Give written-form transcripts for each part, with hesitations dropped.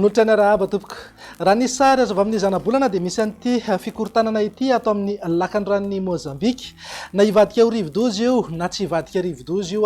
Manohitra ny arahaba tompoko. Raha ny sary azo avy amin'ny zana-bolana dia misy an'ity fikorontanana ity ato amin'ny lakan-dranon'ny Mozambika. Na hivadika ho rivo-doza io na tsy hivadika rivo-doza io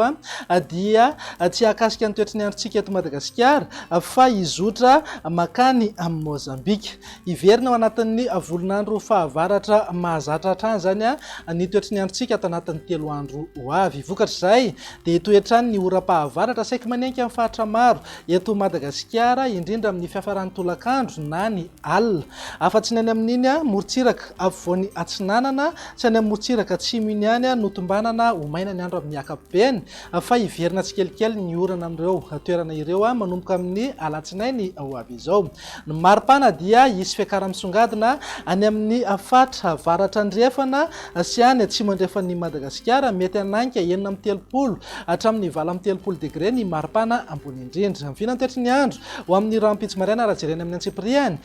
dia tsy hakasika ny toetry ny androntsika eto Madagasikara fa hizotra makany amin'ny Mozambika. Iverina ao anatin'ny volon'andro fahavaratra mahazatra hatrany zany ny toetry ny androntsika ato anatin'ny 3 andro ho avy. Vokatra izay dia toetrany ny oram-pahavaratra saika manenka amin'ny faritra maro eto Madagasikara, indrindra amin'ny fiafaran'ny tolakandro na ny alina. Afa-tsy ny any amin'iny morotsiraka afovoan'ny atsinanana sy any amin'ny morotsiraka atsimo iny ihany no tombanana ho maina ny andro amin'ny ankapobeny, fa hiverina tsikelikely ny orana amin'ireo toerana ireo manomboka amin'ny alatsinainy ho avy izao. Ny maripana dia hisy fiakara misongadina any amin'ny fatra avaratra andrefana sy any atsimo andrefan'ny Madagasikara, mety ananika 9-30 hatramin'ny 9-30 degré ny maripana ambony indrindra. Mivinany toetry ny andro ho amin'ny rampitsy maraina raha jerena amin'ny Antsipriany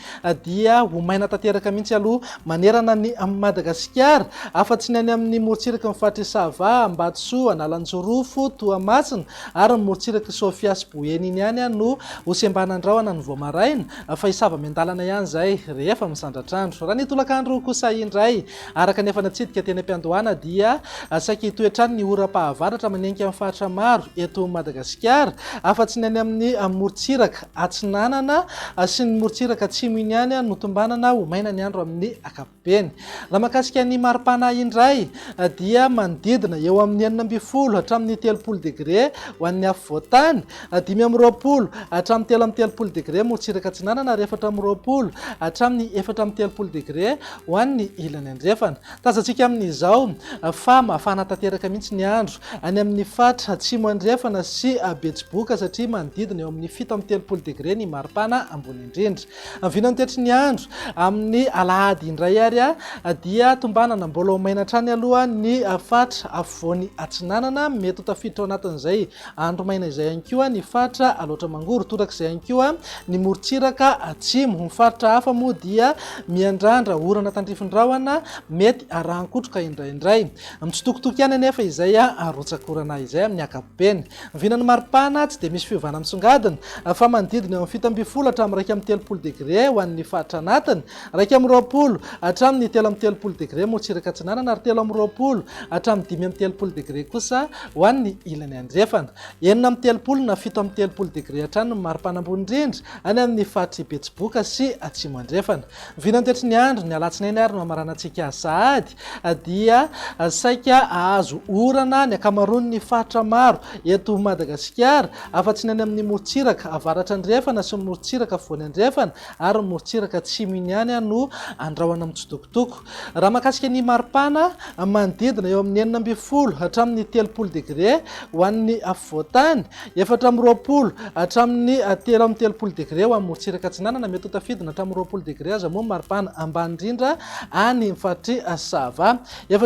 dia ho maina tanteraka mihitsy aloha manerana ny Madagasikara, afa-tsy ny any amin'ny morotsiraka ny fatra Sava, Ambatsoa, Analanjorofo, Toamasina ary ny morotsiraka Sofia sy Boeny iny ihany no ho sembanan-drahona ny Voamaraina, fa hisava miandalana ihany zay rehefa misandratr'andro. Raha ny tolakandro kosa indray araka ny efa natsidika teny am-piandohana dia saika hitoetrany ny oram-pahavaratra manenka amin'ny faritra maro eto Madagasikara, afa-tsy ny any amin'ny morotsiraka atsinanana sy ny morotsiraka atsimo iny ihany no tombanana ho maina ny andro amin'ny ankapobeny. Raha mahakasika ny maripana indray dia manodidina eo amin'ny 9 hatramin'ny 30 degré ho an'ny afovoantany, 5 hatramin'ny 3 degré morotsiraka atsinanana ary 4 hatramin'ny 4 degré ho an'ny ilany andrefana. Tazantsika amin'izao fa mafana tanteraka mihitsy ny andro any amin'ny fatra atsimo andrefana sy Betsiboka satria manodidina eo amin'ny 7-30 degré ny maripana ambony indrindra. Vinany toetry ny andro amin'ny alahady indray ary dia tombanana mbola ho maina hatrany aloha ny fatra afovoan'ny atsinanana, mety ho tafiditra ao anatin'izay andro maina izay ihany koa ny fatra aloatra mangoro, torak'izay ihany koa ny morotsiraka atsimo. Ny faritra hafa moa dia miandrandra orana tandrifin-drahona, mety arahan-kotroka indraindray. Mitsitokotoko ihany anefa izay arotsakorana izay amin'ny ankapobeny. Vinany maripana tsy dia misy fiovana misongadina fa manodidina eo amin'ny 7 hatramin'ny 30 degré ho an'ny faritra anatiny, 20 hatramin'ny 30 degré morotsiraka atsinanana ary 20 hatramin'ny 5-30 degré kosa ho an'ny ilany andrefana, 9-30 na 7-30 degré hatrany ny maripana ambony indrindra any amin'ny fatra Betsiboka sy atsimo andrefana. Vinany toetry ny andro ny alatsinainy ary no amarana antsika sahady dia saika ahazo orana ny akamaroan'ny fatra maro eto Madagasikara, afa-tsy ny any amin'ny morotsiraka avaratra andrefana sy ny morotsiraka afovoany andrefana ary morotsiraka atsimo iny ihany no andrahoana mitsitokotoko. Raha mahakasika ny maripana manodidina eo amin'ny 9 hatramin'ny 30 degré ho an'ny afovoantany, 20 hatramin'ny 30 degré ho an'ny morotsiraka atsinanana, mety ho tafidina hatramin'ny 20 degré aza moa maripana ambany indrindra any fatry Sava, 20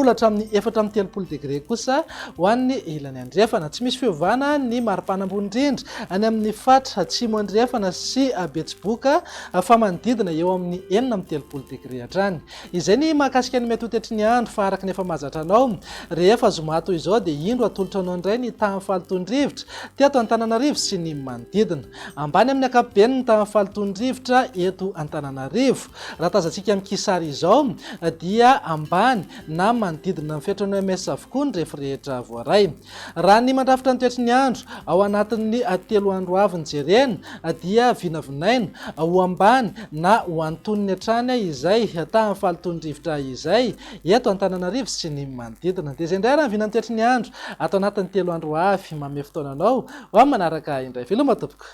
hatramin'ny 4-30 degré kosa ho an'ny ilany andrefana. Tsy misy fiovana ny maripana ambony indrindra any amin'ny fatra atsimo andrefana sy Betsiboka fa manodidina eo amin'ny 9-30 degré hatrany. Izay ny mahakasika ny mety ho toetry ny andro fa araka ny efa mahazatra anao rehefa zoma toy izao dia indro atolotra anao indray ny tahan'ny fahatondrivotra teto Antananarivo sy ny manodidina. Ambany amin'ny ankapobeny ny tahan'ny fahatondrivotra eto Antananarivo. Raha tazantsika amin'ny kisary izao dia ambany na manodidina ny fetrany OMS avokoa ny rehefa rehetra voaray. Raha ny mandrafitra ny toetry ny andro ao anatin'ny 3 andro avy ny jerena dia vinavinaina ho ambany na ho antonony hatrany izay tahan'ny fahatondrivotra izay eto Antananarivo sy ny manodidina. Dia izay indray raha vinany toetry ny andro ato anatin'ny 3 andro avy manome fotoananao ho amin'ny manaraka indray. Veloma tompoko.